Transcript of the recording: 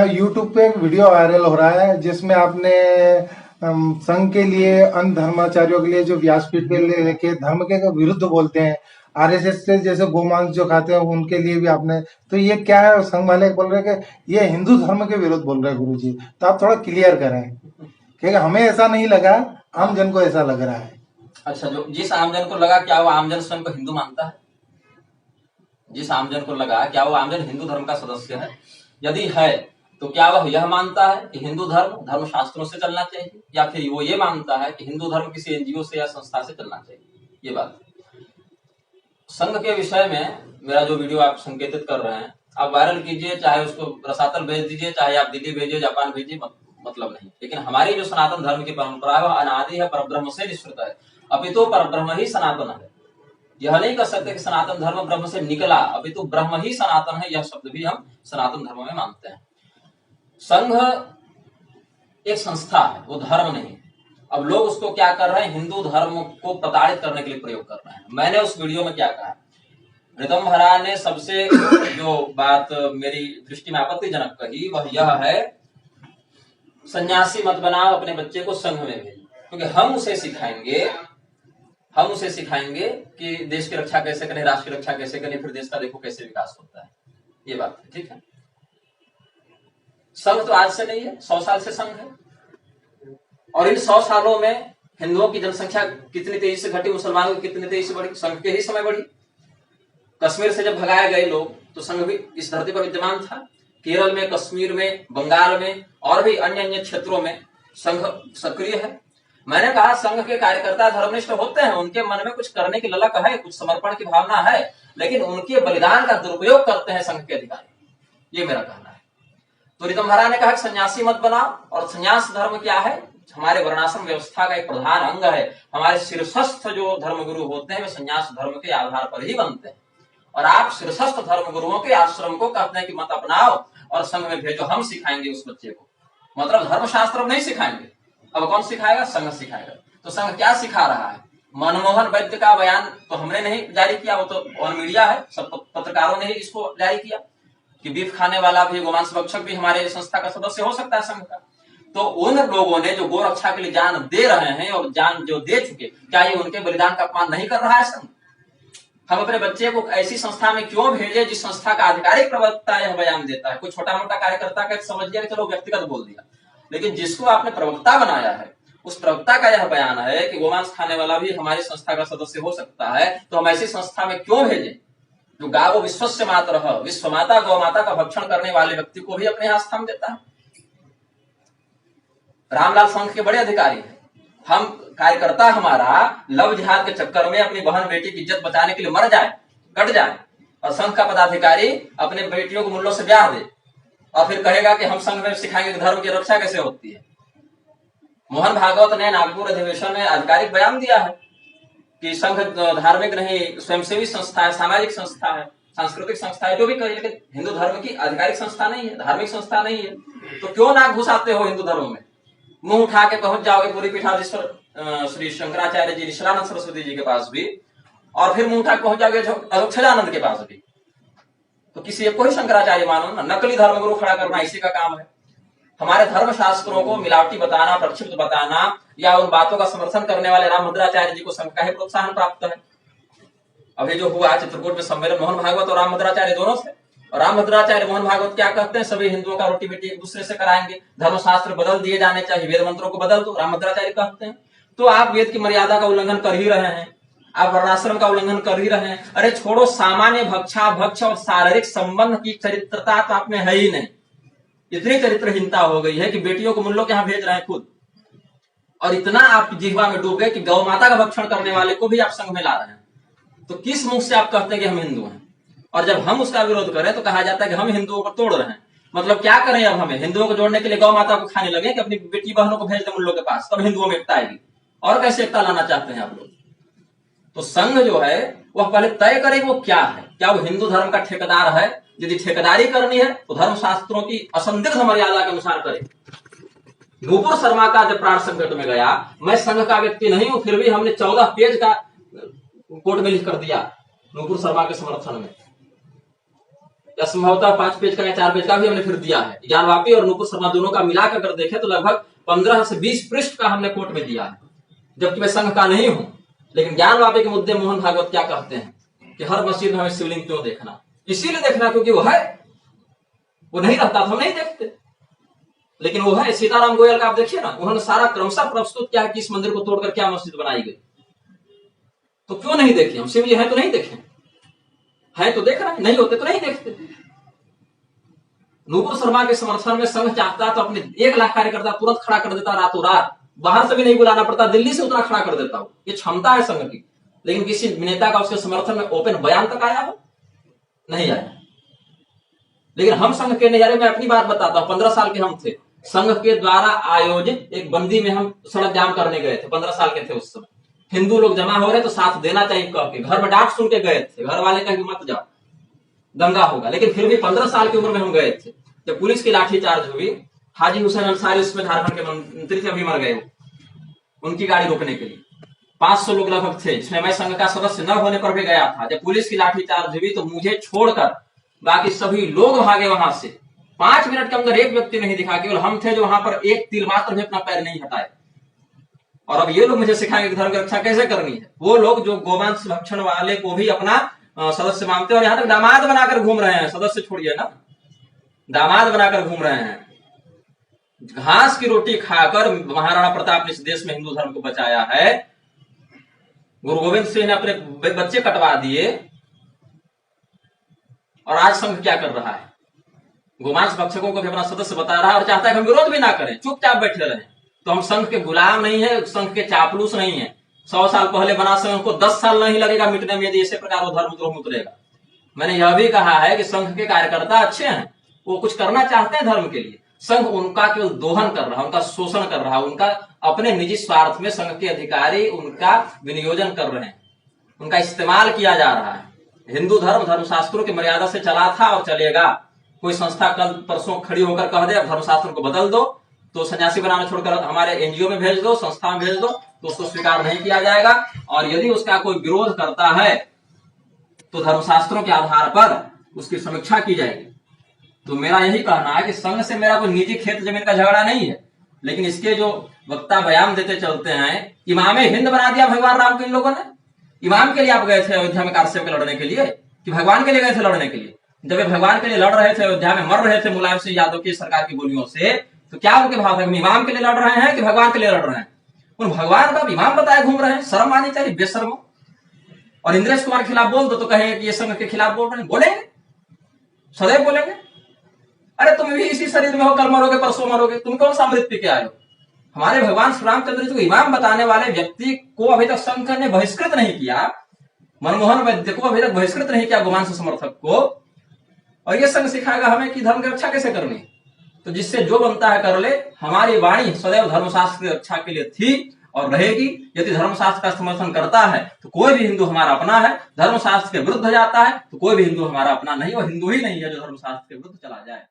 YouTube पे एक video viral हो रहा है जिसमें आपने संघ के लिए, अन्य धर्माचार्यों के लिए जो व्यासपीठ पे लेके धर्म के विरुद्ध बोलते हैं, आरएसएस से जैसे गोमांस जो खाते हैं उनके लिए भी आपने, तो ये क्या है? संघ वाले बोल रहे हैं कि ये हिंदू धर्म के विरुद्ध बोल रहे हैं गुरु जी, तो आप थोड़ा क्लियर करें, क्योंकि हमें ऐसा नहीं लगा, आम जन को ऐसा लग रहा है। अच्छा, जो जिस आमजन को लगा, क्या वो आमजन स्वयं को हिंदू मानता है? जिस आमजन को लगा, क्या वो आमजन हिंदू धर्म का सदस्य है? यदि है तो क्या वह यह मानता है कि हिंदू धर्म धर्म शास्त्रों से चलना चाहिए, या फिर वो ये मानता है कि हिंदू धर्म किसी एनजीओ से या संस्था से चलना चाहिए? ये बात। संघ के विषय में मेरा जो वीडियो आप संकेतित कर रहे हैं, आप वायरल कीजिए, चाहे उसको रसातल भेज दीजिए, चाहे आप दिल्ली भेजिए, जापान भेजिए, मतलब नहीं। लेकिन हमारी जो सनातन धर्म की परंपरा है वह अनादि है, परब्रह्म से निश्चित है, अपितु परब्रह्म ही सनातन है। यह नहीं कह सकते कि सनातन धर्म ब्रह्म से निकला, अपितु ब्रह्म ही सनातन है, यह शब्द भी हम सनातन धर्म में मानते हैं। संघ एक संस्था है, वो धर्म नहीं। अब लोग उसको क्या कर रहे हैं, हिंदू धर्म को प्रताड़ित करने के लिए प्रयोग कर रहे हैं। मैंने उस वीडियो में क्या कहा, ऋतंभरा ने सबसे जो बात मेरी दृष्टि में आपत्तिजनक कही वह यह है, सन्यासी मत बनाओ, अपने बच्चे को संघ में भेजो, क्योंकि हम उसे सिखाएंगे कि देश की रक्षा कैसे करें, राष्ट्र की रक्षा कैसे करें, फिर देश का देखो कैसे विकास होता है। ये बात है, ठीक है। संघ तो आज से नहीं है, 100 साल से संघ है, और इन 100 सालों में हिंदुओं की जनसंख्या कितनी तेजी से घटी, मुसलमानों की कितनी तेजी से बढ़ी, संघ के ही समय बढ़ी। कश्मीर से जब भगाए गए लोग तो संघ भी इस धरती पर विद्यमान था। केरल में, कश्मीर में, बंगाल में और भी अन्य अन्य क्षेत्रों में संघ सक्रिय है। मैंने कहा संघ के कार्यकर्ता धर्मनिष्ठ होते हैं, उनके मन में कुछ करने की ललक है, कुछ समर्पण की भावना है, लेकिन उनके बलिदान का दुरुपयोग करते हैं संघ के अधिकारी। ये मेरा कहना है। तो ऋतंभरा ने कहा सन्यासी मत बनाओ, और सन्यास धर्म क्या है, हमारे वर्णाश्रम व्यवस्था का एक प्रधान अंग है। हमारे शीर्षस्थ जो धर्मगुरु होते हैं वे सन्यास धर्म के आधार पर ही बनते हैं, और आप शीर्षस्थ धर्मगुरुओं के आश्रम को कहते हैं कि मत अपनाओ और संघ में भेजो, हम सिखाएंगे उस बच्चे को। मतलब धर्मशास्त्र नहीं सिखाएंगे, अब कौन सिखाएगा? संघ सिखाएगा। तो संघ क्या सिखा रहा है? मनमोहन वैद्य का बयान तो हमने नहीं जारी किया, वो तो ऑन मीडिया है, सब पत्रकारों ने ही इसको जारी किया कि बीफ खाने वाला भी, गोमांस भक्षक भी हमारे संस्था का सदस्य हो सकता है संघ का। तो उन लोगों ने जो गो रक्षा के लिए जान दे रहे हैं और जान जो दे चुके, क्या ये उनके बलिदान का अपमान नहीं कर रहा है संघ? हम अपने बच्चे को ऐसी संस्था में क्यों भेजे जिस संस्था का आधिकारिक प्रवक्ता यह बयान देता है? कोई छोटा मोटा कार्यकर्ता का समझ लिया कि चलो व्यक्तिगत बोल दिया, लेकिन जिसको आपने प्रवक्ता बनाया है उस प्रवक्ता का यह बयान है कि गोमांस खाने वाला भी हमारी संस्था का सदस्य हो सकता है। तो हम ऐसी संस्था में क्यों भेजें जो गावो विश्वस्य मातरः, विश्व माता गौ माता का भक्षण करने वाले व्यक्ति को भी अपने यहाँ स्थान देता है। रामलाल संघ के बड़े अधिकारी हैं, हम कार्यकर्ता हमारा लव जिहाद के चक्कर में अपनी बहन बेटी की इज्जत बचाने के लिए मर जाए, कट जाए, और संघ का पदाधिकारी अपने बेटियों को मुल्लों से ब्याह दे और फिर कहेगा कि हम संघ में सिखाएंगे कि धर्म की रक्षा कैसे होती है। मोहन भागवत ने नागपुर अधिवेशन में आधिकारिक बयान दिया है कि संघ धार्मिक नहीं, स्वयंसेवी संस्था है, सामाजिक संस्था है, सांस्कृतिक संस्था है, जो भी कहे, लेकिन हिंदू धर्म की आधिकारिक संस्था नहीं है, धार्मिक संस्था नहीं है। तो क्यों नाक घुसाते हो हिंदू धर्म में? मुंह उठा के पहुंच जाओगे पूरी पीठाधीश्वर श्री शंकराचार्य जी, निशिलानंद सरस्वती जी के पास भी, और फिर मुंह उठा के पहुंच जाओगे अक्षरानंद के पास भी। तो किसी एक को ही शंकराचार्य मानो ना, नकली धर्मगुरु खड़ा करना इसी का काम है। हमारे धर्म शास्त्रों को मिलावटी बताना, प्रक्षिप्त बताना, या उन बातों का समर्थन करने वाले रामभद्राचार्य जी को संघ का ही प्रोत्साहन प्राप्त है। अभी जो हुआ चित्रकूट में सम्मेलन मोहन भागवत और रामभद्राचार्य दोनों से, और रामभद्राचार्य मोहन भागवत क्या कहते हैं, सभी हिंदुओं का रोटी बेटी एक दूसरे से कराएंगे, धर्मशास्त्र बदल दिए जाने चाहिए, वेद मंत्रों को बदल दो, रामभद्राचार्य कहते हैं। तो आप वेद की मर्यादा का उल्लंघन कर ही रहे हैं, आप वर्णाश्रम का उल्लंघन कर ही रहे हैं। अरे छोड़ो, सामान्य भक्षा भक्ष और शारीरिक संबंध की चरित्रता तो आप में है ही नहीं। इतनी चरित्रहीनता हो गई है कि बेटियों को मुल्लों के यहाँ भेज रहे हैं खुद, और इतना आप जिह्वा में डूब गए कि गौ माता का भक्षण करने वाले को भी आप संघ में ला रहे हैं। तो किस मुख से आप कहते हैं कि हम हिंदू हैं? और जब हम उसका विरोध करें तो कहा जाता है कि हम हिंदुओं को तोड़ रहे हैं। मतलब क्या करें अब? हमें हिंदुओं को जोड़ने के लिए गौ माता को खाने लगे कि अपनी बेटी बहनों को भेज दें मुल्लों के पास, तब हिंदुओं में एकता आएगी? और कैसे एकता लाना चाहते हैं आप लोग? तो संघ जो है वह पहले तय करे वो क्या है, क्या वो हिंदू धर्म का ठेकेदार है? यदि ठेकेदारी करनी है तो धर्मशास्त्रों की असंदिग्ध मर्यादा के अनुसार करे। नूपुर शर्मा का जब प्राण संकट में गया, मैं संघ का व्यक्ति नहीं हूं, फिर भी हमने 14 पेज का कोर्ट में लिख कर दिया नूपुर शर्मा के समर्थन में। या संभवतः 5 पेज का या 4 पेज का भी हमने फिर दिया है। ज्ञानवापी और नूपुर शर्मा दोनों का मिलाकर अगर देखें तो लगभग 15 से 20 पृष्ठ का हमने कोर्ट में दिया है, जबकि मैं संघ का नहीं हूं। लेकिन ज्ञानवापी के मुद्दे मोहन भागवत क्या कहते हैं कि हर मस्जिद में हमें शिवलिंग क्यों देखना, इसीलिए देखना क्योंकि वो है, वो नहीं रहता तो हम नहीं देखते, लेकिन वो है। सीताराम गोयल का आप देखिए ना, उन्होंने सारा क्रमशः प्रस्तुत किया है कि इस मंदिर को तोड़कर क्या मस्जिद बनाई गई। तो क्यों नहीं देखे हम? शिव जी है तो नहीं देखे, है तो देख रहे हैं, नहीं होते तो नहीं देखते। नूपुर शर्मा के समर्थन में संघ चाहता तो अपने 1 लाख कार्यकर्ता तुरंत खड़ा कर देता, रातों रात, बाहर से भी नहीं बुलाना पड़ता, दिल्ली से उतना खड़ा कर देता हूं। ये क्षमता है संघ की। लेकिन किसी नेता का उसके समर्थन में ओपन बयान तक आया हो? नहीं आया। लेकिन हम संघ के नजारे में अपनी बात बताता हूं, 15 साल के हम थे, संघ के द्वारा आयोजित एक बंदी में हम सड़क जाम करने गए थे। 15 साल के थे उस समय। हिंदू लोग जमा हो रहे तो साथ देना चाहिए कह के, घर में डांट सुन के गए थे, घर वाले कहे मत जाओ दंगा होगा। लेकिन फिर भी 15 साल की उम्र में हम गए थे। जब पुलिस की लाठीचार्ज हुई, हाजी हुसैन अंसारी उसमें झारखंड के मंत्री थे, अभी मर गए, उनकी गाड़ी रोकने के लिए 500 लोग लगभग थे, जिसमें मैं संघ का सदस्य न होने पर भी गया था। जब पुलिस की लाठीचार्ज हुई तो मुझे छोड़कर बाकी सभी लोग भागे वहां से। 5 मिनट के अंदर एक व्यक्ति नहीं दिखा, केवल हम थे जो वहां पर एक तिल मात्र भी अपना पैर नहीं हटाए। और अब ये लोग मुझे सिखाएंगे कि धर्म की रक्षा कैसे करनी है। वो लोग जो गोवंश भक्षण वाले को भी अपना सदस्य मानते हैं और यहां तक दामाद बनाकर घूम रहे हैं, सदस्य छोड़िए ना, दामाद बनाकर घूम रहे हैं। घास की रोटी खाकर महाराणा प्रताप ने इस देश में हिंदू धर्म को बचाया है। गुरु गोविंद सिंह ने अपने बच्चे कटवा दिए, और आज संघ क्या कर रहा है? गोमांस भक्षकों को भी अपना सदस्य बता रहा है और चाहता है कि हम विरोध भी ना करें, चुपचाप बैठे रहें। तो हम संघ के गुलाम नहीं है, संघ के चापलूस नहीं है। 100 साल पहले बना संघ को 10 साल नहीं लगेगा मिटने में, यदि इसी प्रकार वो धर्मद्रोह उतरेगा। मैंने यह भी कहा है कि संघ के कार्यकर्ता अच्छे हैं, वो कुछ करना चाहते हैं धर्म के लिए। संघ उनका केवल दोहन कर रहा है, उनका शोषण कर रहा है, उनका अपने निजी स्वार्थ में संघ के अधिकारी उनका विनियोजन कर रहे हैं, उनका इस्तेमाल किया जा रहा है। हिंदू धर्म धर्मशास्त्रों की मर्यादा से चला था और चलेगा। कोई संस्था कल परसों खड़ी होकर कह दे अब धर्मशास्त्र को बदल दो, तो सन्यासी बनाना छोड़कर हमारे एनजीओ में भेज दो, संस्था में भेज दो, तो उसको स्वीकार नहीं किया जाएगा। और यदि उसका कोई विरोध करता है तो धर्मशास्त्रों के आधार पर उसकी समीक्षा की जाएगी। तो मेरा यही कहना है कि संघ से मेरा कोई निजी खेत जमीन का झगड़ा नहीं है, लेकिन इसके जो वक्ता बयान देते चलते हैं, इमामे हिंद बना दिया भगवान राम को इन लोगों ने। इमाम के लिए आप गए थे अयोध्या में कारसेव के लड़ने के लिए कि भगवान के लिए गए थे लड़ने के लिए? जब ये भगवान के लिए लड़ रहे थे, अयोध्या में मर रहे थे मुलायम सिंह यादव की सरकार की गोलियों से, तो क्या उनके भाव है? इमाम के लिए लड़ रहे हैं कि भगवान के लिए लड़ रहे हैं? उन भगवान को इमाम बताए घूम रहे हैं, शर्म आनी चाहिए, बेशर्म। और इंद्रेश कुमार के खिलाफ बोल दो तो कहेंगे कि ये संघ के खिलाफ बोल रहे हैं। बोलेंगे, सदैव बोलेंगे। अरे तुम भी इसी शरीर में हो, कल मरोगे परसों मरोगे, तुम कौन सा अमृत पी के आए हो? हमारे भगवान श्री रामचंद्र जी को इमाम बताने वाले व्यक्ति को अभी तक संघ ने बहिष्कृत नहीं किया, मनमोहन वैद्य को अभी तक बहिष्कृत नहीं किया, गोमांस समर्थक को। और ये संघ सिखाएगा हमें कि धर्म की रक्षा कैसे करनी। तो जिससे जो बनता है कर ले। हमारी वाणी सदैव धर्मशास्त्र की रक्षा के लिए थी और रहेगी। यदि धर्मशास्त्र का समर्थन करता है तो कोई भी हिंदू हमारा अपना है, धर्मशास्त्र के विरुद्ध जाता है तो कोई भी हिंदू हमारा अपना नहीं, और हिंदू ही नहीं है जो धर्मशास्त्र के विरुद्ध चला जाए।